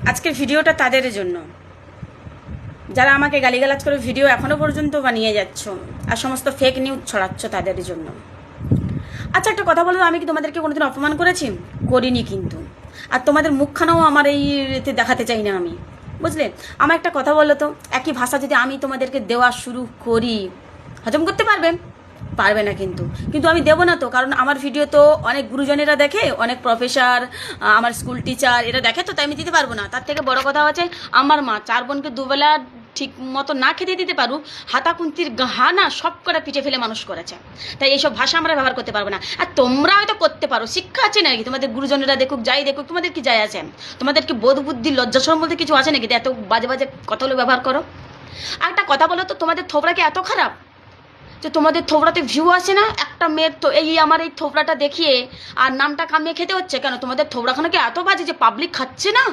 আজকের ভিডিওটা তাদের জন্য যারা আমাকে গালিগালাজ করে ভিডিও এখনো পর্যন্ত বানিয়ে যাচ্ছ আর সমস্ত ফেক নিউজ ছড়াচ্ছ তাদের জন্য। আচ্ছা একটা কথা বলো, আমি কি তোমাদেরকে কোনোদিন অপমান করেছি? করিনি কিন্তু। আর তোমাদের মুখখানাও আমার এই দেখাতে চাই না আমি, বুঝলে? আমার একটা কথা বলো তো, একই ভাষা যদি আমি তোমাদেরকে দেওয়া শুরু করি, হজম করতে পারবে? পারবে না কিন্তু। কিন্তু আমি দেবো না তো, কারণ আমার ভিডিও তো অনেক গুরুজনেরা দেখে, অনেক প্রফেসর, আমার স্কুল টিচার এরা দেখে, তো তাই আমি দিতে পারবো না। তার থেকে বড় কথা হচ্ছে আমার মা 4 বোনকে দুবেলা ঠিক মতো না খেতে দিতে পারুক, হাতা কুন্তির ঘা না সব করে পিঠে ফেলে মানুষ করেছে। তাই এইসব ভাষা আমরা ব্যবহার করতে পারবো না। আর তোমরা হয়তো করতে পারো, শিক্ষা আছে নাকি? তোমাদের গুরুজনেরা দেখুক, যাই দেখুক, তোমাদের কি যায় আছে? তোমাদের কি বোধ বুদ্ধি লজ্জাসরম বলতে কিছু আছে নাকি এত বাজে বাজে কথাগুলো ব্যবহার করো? আর একটা কথা বলো তো, তোমাদের থোবরা কি এত খারাপ যে তোমাদের থোবরাতে ভিউ আসে না? একটা মেয়ের তো এই আমার এই থোবরাটা দেখিয়ে আর নামটা কামিয়ে খেতে হচ্ছে কেন? তোমাদের থোবরাখানা কি এত বাজে যে পাবলিক খাচ্ছে না?